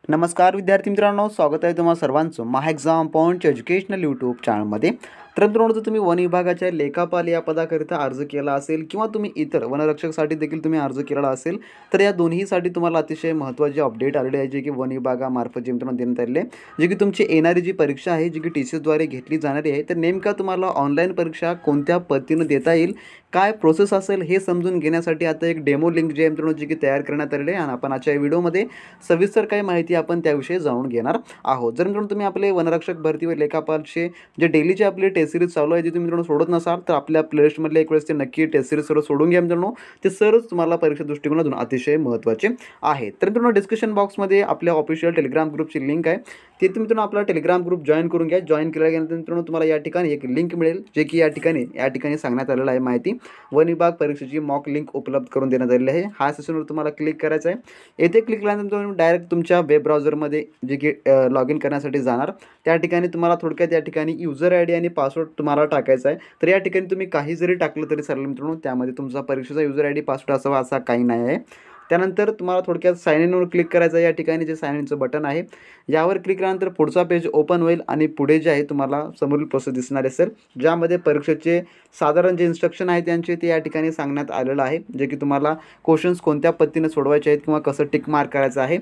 नमस्कार विद्यार्थी मित्रांनो, स्वागत आहे तुम्हा सर्वांचं महा एक्झाम पॉइंट एज्युकेशनल यूट्यूब चॅनलमध्ये. तर मित्रांनो, जर तुम्ही वन विभागाच्या लेखापाल या पदाकरिता अर्ज केला असेल किंवा तुम्ही इतर वनरक्षकसाठी देखील तुम्ही अर्ज केलेला असेल, तर या दोन्हीसाठी तुम्हाला अतिशय महत्त्वाची अपडेट आलेली आहे, जे की वन विभागामार्फत जे मित्रांनो देण्यात आलेले आहे. जे की तुमची येणारी जी परीक्षा आहे, जी की TCSद्वारे घेतली जाणारी आहे, तर नेमका तुम्हाला ऑनलाईन परीक्षा कोणत्या पद्धतीनं देता येईल, काय प्रोसेस असेल हे समजून घेण्यासाठी आता एक डेमो लिंक जी आहे मित्रांनो, जी की तयार करण्यात आलेली आहे आणि आपण आजच्या व्हिडिओमध्ये सविस्तर काही माहिती आपण त्याविषयी जाणून घेणार आहोत. जर मित्रांनो तुम्ही आपले वनरक्षक भरती व लेखापालचे जे डेलीचे आपले टेस्ट सिरीज चालू आहे, जे तुम्ही मित्रांनो सोडत नसाल, तर आपल्या प्लेलिस्टमधले एक वेळेस ते नक्की टेस्ट सिरीज सर्व सोडून घ्या मित्रांनो. ते सर्वच तुम्हाला परीक्षा दृष्टिकोनातून अतिशय महत्त्वाचे आहे. तर मित्रांनो, डिस्क्रिप्शन बॉक्समध्ये आपल्या ऑफिशियल टेलिग्राम ग्रुपची लिंक आहे, तिथे मित्रांनो आपला टेलिग्राम ग्रुप जॉईन करून घ्या. जॉईन केल्यानंतर मित्रांनो तुम्हाला या ठिकाणी एक लिंक मिळेल, जे की या ठिकाणी सांगण्यात आलेलं आहे माहिती. वन विभाग परीक्षेची मॉक लिंक उपलब्ध करून देण्यात आलेली आहे. हा सेशनवर तुम्हाला क्लिक करायचं आहे. येथे क्लिक केल्यानंतर तुम्ही डायरेक्ट तुमच्या वेब ब्राउझरमध्ये जे की लॉग इन करण्यासाठी जाणार. त्या ठिकाणी तुम्हाला थोडक्यात या ठिकाणी युजर ID आणि पासवर्ड तुम्हाला टाकायचा आहे. तर या ठिकाणी तुम्ही काही जरी टाकलं तरी चालेल मित्रांनो. त्यामध्ये तुमचा परीक्षेचा युजर ID पासवर्ड असावा असा काही नाही आहे. त्यानंतर तुम्हाला थोडक्यात साइन इनवर क्लिक करायचं आहे. या ठिकाणी जे साइन इनचं बटन आहे, यावर क्लिक केल्यानंतर पुढचा पेज ओपन होईल आणि पुढे जे आहे तुम्हाला समोरील प्रोसेस दिसणार असेल, ज्यामध्ये परीक्षेचे साधारण जे इन्स्ट्रक्शन आहे त्यांचे ते या ठिकाणी सांगण्यात आलेलं आहे, जे की तुम्हाला क्वेश्चन्स कोणत्या पद्धतीने सोडवायचे आहेत किंवा कसं टिक मार्क करायचं आहे.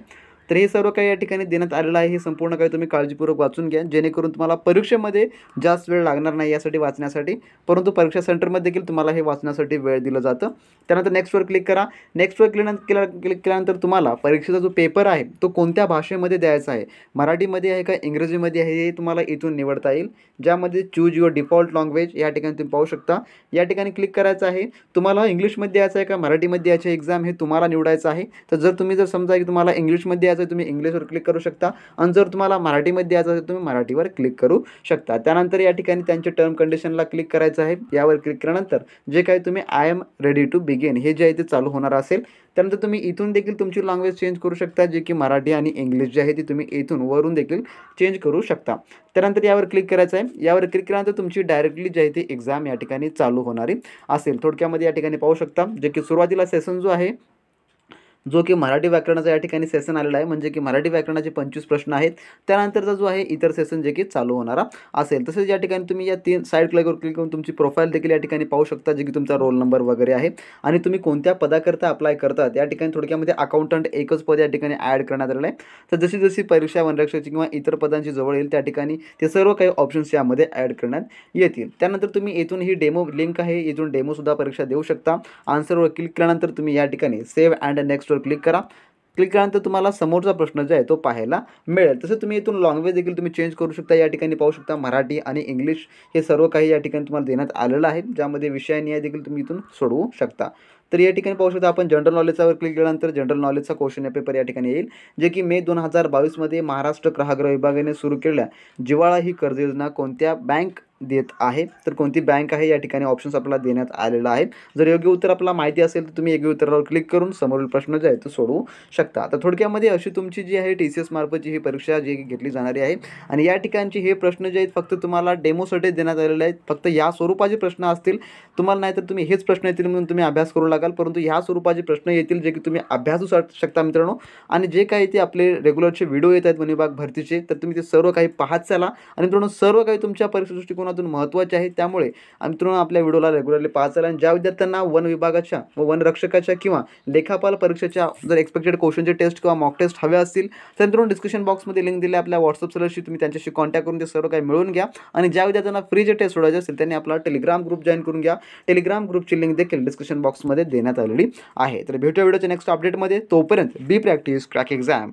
तर हे सर्व काही या ठिकाणी देण्यात आलेलं आहे. हे संपूर्ण काही तुम्ही काळजीपूर्वक वाचून घ्या, जेणेकरून तुम्हाला परीक्षेमध्ये जास्त वेळ लागणार नाही यासाठी वाचण्यासाठी, परंतु परीक्षा सेंटरमध्ये देखील तुम्हाला हे वाचण्यासाठी वेळ दिलं जातं. त्यानंतर नेक्स्टवर क्लिक करा. नेक्स्टवर क्लिक केल्यानंतर तुम्हाला परीक्षेचा जो पेपर आहे तो कोणत्या भाषेमध्ये द्यायचा आहे, मराठीमध्ये आहे का इंग्रजीमध्ये आहे, हे तुम्हाला इथून निवडता येईल. ज्यामध्ये चूज युअर डिफॉल्ट लँग्वेज या ठिकाणी तुम्ही पाहू शकता. या ठिकाणी क्लिक करायचं आहे. तुम्हाला इंग्लिशमध्ये द्यायचं आहे का मराठीमध्ये द्यायचं आहे एक्झाम, हे तुम्हाला निवडायचं आहे. तर जर तुम्ही समजा की तुम्हाला इंग्लिशमध्ये द्यायचं आहे, तुम्ही इंग्लिशवर क्लिक करू शकता आणि जर तुम्हाला मराठीमध्ये द्यायचं असेल तुम्ही मराठीवर क्लिक करू शकता. त्यानंतर या ठिकाणी त्यांच्या टर्म कंडिशनला क्लिक करायचं आहे. यावर क्लिक केल्यानंतर जे काही तुम्ही I am ready to begin हे जे आहे ते चालू होणार असेल. त्यानंतर तुम्ही इथून देखील तुमची लँग्वेज चेंज करू शकता, जे की मराठी आणि इंग्लिश जे आहे ती तुम्ही इथून वरून देखील चेंज करू शकता. त्यानंतर यावर क्लिक करायचं आहे. यावर क्लिक केल्यानंतर तुमची डायरेक्टली जी आहे ती एक्झाम या ठिकाणी चालू होणारी असेल. थोडक्यामध्ये या ठिकाणी पाहू शकता, जे की सुरुवातीला सेशन जो आहे, जो की मराठी व्याकरणाचा या ठिकाणी सेशन आलेला आहे, म्हणजे की मराठी व्याकरणाचे 25 प्रश्न आहेत. त्यानंतरचा जो आहे इतर सेशन जे की चालू होणारा असेल. तसेच या ठिकाणी तुम्ही या 3 साईड क्लिकवर क्लिक करून तुमची प्रोफाईल देखील या ठिकाणी पाहू शकता, जे की तुमचा रोल नंबर वगैरे आहे आणि तुम्ही कोणत्या पदाकरता अप्लाय करतात. या ठिकाणी थोडक्यामध्ये अकाउंटंट एकच पद या ठिकाणी ॲड करण्यात आलेलं आहे. तर जशी जशी परीक्षा वनरक्षकाची किंवा इतर पदांची जवळ येईल त्या ठिकाणी ते सर्व काही ऑप्शन्स यामध्ये ॲड करण्यात येतील. त्यानंतर तुम्ही इथून ही डेमो लिंक आहे, इथून डेमोसुद्धा परीक्षा देऊ शकता. आन्सरवर क्लिक केल्यानंतर तुम्ही या ठिकाणी सेव्ह अँड नेक्स्ट क्लिक करा. क्लिक केल्यानंतर तुम्हाला समोरचा प्रश्न जो आहे तो पाहायला मिळेल. तसं तुम्ही इथून लँग्वेज देखील तुम्ही चेंज करू शकता. या ठिकाणी पाहू शकता मराठी आणि इंग्लिश हे सर्व काही या ठिकाणी तुम्हाला देण्यात आलेलं आहे, ज्यामध्ये विषय न्याय देखील तुम्ही इथून सोडवू शकता. तर या ठिकाणी पाहू शकता आपण जनरल नॉलेजवर क्लिक केल्यानंतर जनरल नॉलेजचा क्वेश्चन पेपर या ठिकाणी येईल, जे की मे 2022 मध्ये महाराष्ट्र ग्राहक विभागाने सुरू केलेल्या जिव्हाळा ही कर्ज योजना कोणत्या बँक देत आहे, तर कोणती बँक आहे या ठिकाणी ऑप्शन्स आपल्याला देण्यात आलेला आहे. जर योग्य उत्तर आपल्याला माहिती असेल तर तुम्ही योग्य उत्तरावर क्लिक करून समोरील प्रश्न जे आहे तो सोडवू शकता. आता थोडक्यामध्ये अशी तुमची जी आहे TCS मार्फतची ही परीक्षा जी घेतली जाणारी आहे आणि या ठिकाणची हे प्रश्न जे आहेत फक्त तुम्हाला डेमोसाठी देण्यात आलेले आहेत. फक्त या स्वरूपाचे प्रश्न असतील तुम्हाला, नाही तर तुम्ही हेच प्रश्न येतील म्हणून तुम्ही अभ्यास करू लागाल, परंतु ह्या स्वरूपाचे प्रश्न येतील जे की तुम्ही अभ्यासू शकता मित्रांनो. आणि जे काही ते आपले रेग्युलरचे व्हिडिओ येत आहेत वन विभाग भरतीचे, तर तुम्ही ते सर्व काही पाहत चला आणि मित्रांनो सर्व काही तुमच्या परीक्षा दृष्टिकोनातून महत्त्वाचे आहे. त्यामुळे मित्रांनो आपल्या व्हिडिओला रेग्युलरली पाहत चला आणि ज्या विद्यार्थ्यांना वन विभागाच्या व वनरक्षकाच्या किंवा लेखापाल परीक्षेच्या जर एक्सपेक्टेड क्वेश्चनचे टेस्ट किंवा मॉक टेस्ट हवे असतील तर मित्रांनो डिस्क्रिप्शन बॉक्समध्ये लिंक दिली आपल्या व्हॉट्सअप सर्व्हरशी, तुम्ही त्यांच्याशी कॉन्टॅक्ट करून ते सर्व काही मिळवून घ्या. आणि ज्या विद्यार्थ्यांना फ्रीचे टेस्ट सोडायचे असेल त्यांनी आपला टेलिग्राम ग्रुप जॉईन करून घ्या. टेलिग्राम ग्रुपची लिंक देखील डिस्क्रिप्शन बॉक्समध्ये देण्यात आलेली आहे. तर भेटूया व्हिडिओच्या नेक्स्ट अपडेटमध्ये. तोपर्यंत बी प्रॅक्टिस क्रॅक एक्झाम.